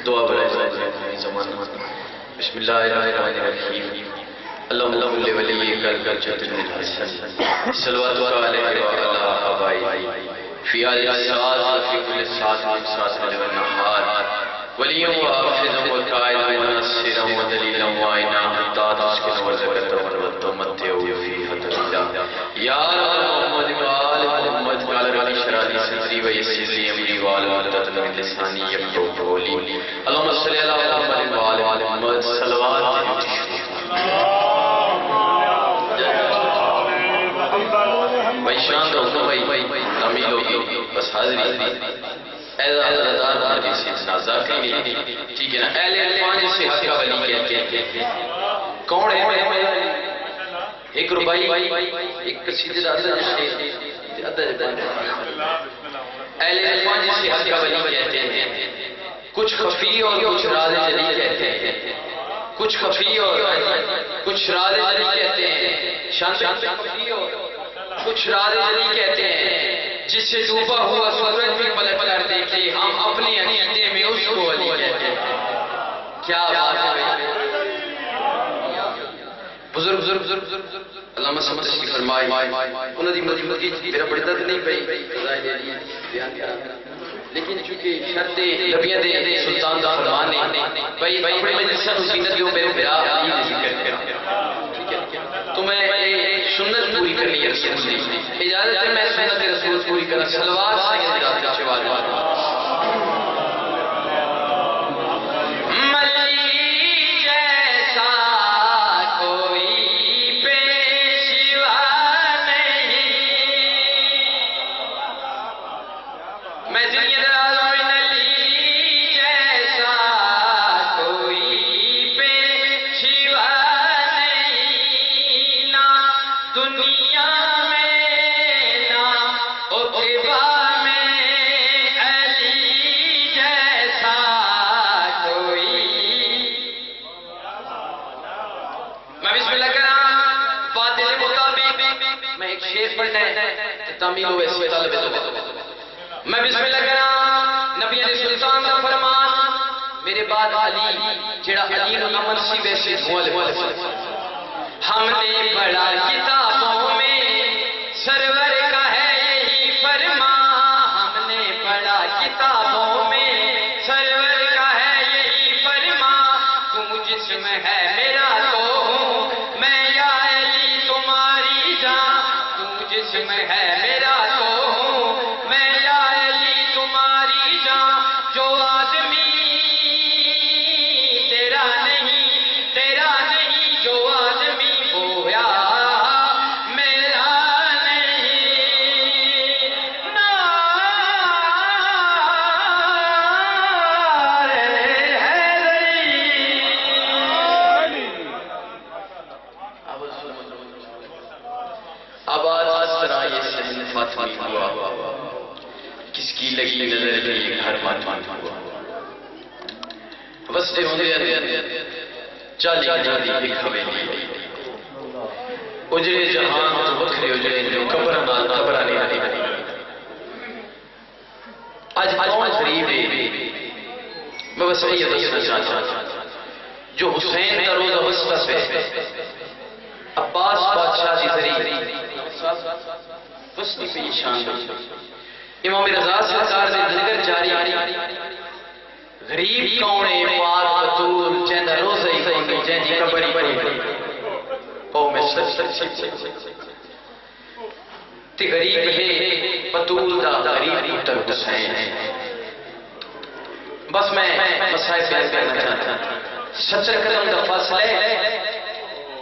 دعا برائے زمانہ. بسم اللہ الرحمن الرحیم. اللہم صل ولی الجد الحسن صلوات علیہ وعلی آبائی فی آل الساعات فی کل ساعت من ساعت والنہار ولیا وآخذا وقائدا ونصرا ودلیلا وعینا حتی تسکن وزکتا ومتعو فیہا دلیلا. یا محمد وآل محمد قال رب اشرح لي صدری ویسر لي امری واحلل عقدۃ من لسانی یفقهوا قولی. اللہم صل علی محمد وآل محمد صلوات بھائی شان دو بھائی تعمیل ہوگی بس حاضری ایزا حضرتار نبی سے اتنازہ کریں گے. ٹھیک ہے نا. اہل عرفان جسے حق کا ولی کہتے ہیں. کون ہے؟ ایک ربائی ایک قصیدہ دادا جسے اہل عرفان جسے حق کا ولی کہتے ہیں. کچھ خفی اور کچھ راز جلی کہتے ہیں. کچھ خفی اور کچھ راز جلی کہتے ہیں. شان خفی اور کچھ راز جلی کہتے ہیں. جس سے ڈوبا ہوا سورج بھی پلٹ کر دیکھے ہم اپنے عقیدے میں اس کو ولی کہتے ہیں. کیا بات ہے بزرگ علامہ صاحب تشریف فرمائے. انہوں نے مجھے میرا بڑی درد نہیں پئی خدای دے لیے بیان کرا لیکن چونکہ شرط نبیہ دے سلطان دا فرمان ہے بھائی اپنے مجلسہ حسینت جو میرے برا یہ ذکر کرا تو میں سنت پوری کرنی ہے رسول دی اجازت ہے میں سنت رسول پوری کرنا. صلوات سید رات کا شوال میں بسم اللہ کرام. نبی علیہ السلام کا فرمان میرے بعد علی جڑا علی امن سی ویسے ہم نے پڑھا کتابوں میں سرور کا ہے یہی فرمان. ہم نے پڑھا کتابوں میں سرور کا ہے یہی فرمان. تم جسم ہے میرا تو ہوں میں یا علی تمہاری جان. تم جسم ہے میرا تو ہوں میں یا علی تمہاری جان. جو آدمی تیرا نہیں جو آدمی ہویا میرا نہیں. نعرہ حیدری. اب آج طرح یہ سہن فاطمی ہوا کس کی لگی نظر یہ گھر فاطمی ہوا. وستے ہوندے چالی جادی ایک حویلی اجرے جہان تو بکھرے اجرے جو قبرانی ہری. آج کون غریب ہے میں بس یہ دسنا چاہتا جو حسین کا روزہ وسطہ پہ عباس بادشاہ کی ذریعے وسطی پہ یہ شان امام رضا سرکار نے ذکر جاری غریب کونے پاک بطول جہندہ روزہ ہی کھنگی جہندی کبری پڑی او میں سچ تی غریب ہے بطول دا غریب پتر حسین ہے. بس میں مسائل بیان کرنا چاہتا ہوں. 70 قدم دا فاصلہ ہے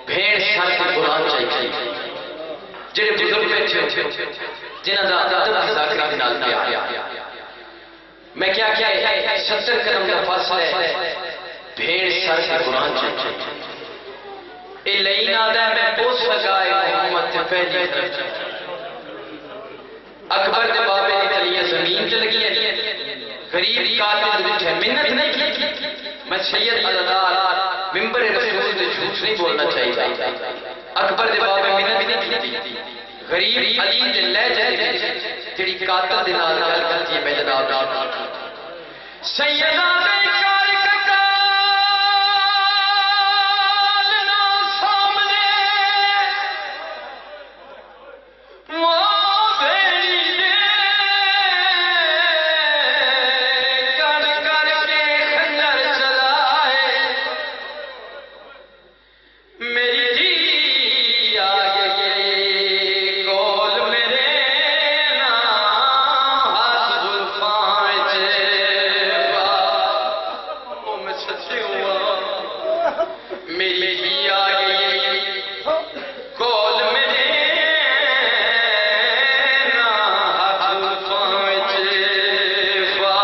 بھیڑ سر کی قرآن چاہیے جڑے بزرگ بیٹھے جنہاں دا ادب کی ذاکرہ نال پیا. میں کیا 70 قدم کا فاصلہ ہے بھیڑ سر کی قرآن چاہیے. اے لینا دا میں پوچھ لگائے محمد تے پہلی اکبر دے بابے نکلیے زمین چل گئی غریب قاتل بچھے منت نہیں کی. میں سید عزدار ممبر رسول دے جھوٹ نہیں بولنا چاہیے. اکبر دے بابے منت نہیں کی غریب علی دے لے جائے جڑی قاتل دے نال گل کرتی ہے. میں جناب سیدہ بے چار میری ہی آئی کول میں دینا ہاتھ پہنچ پا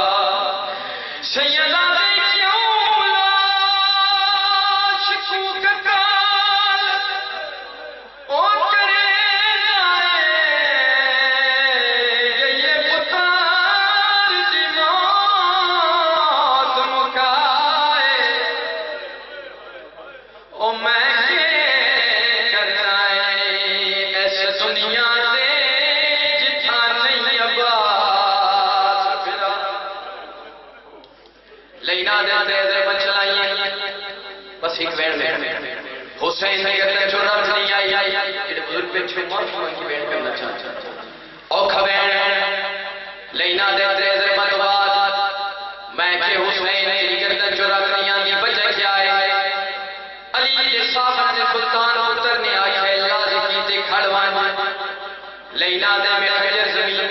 سیدہ دے کیوں لاش کو ککال او کرے جائے یہ پتار دی موت مکائے او میں کرنا ہے ایسے دنیا سے جتھا نہیں عباس پھرا لینا دے دے بچلائیے بس ایک ویڑ میں حسین نے گردن چھوڑا نہیں آئی کہ بزرگ پہ چھو موت کی ویڑ کرنا چاہتا اوکھا ویڑ لینا دے دے مطبات میں کہ حسین نے گردن چھوڑا نہیں آئی بجے کیا ہے علی کے صاحب نے سلطان اترنے آئی ہے اللہ کی تے کھڑوان لینا دے میں خجر زمین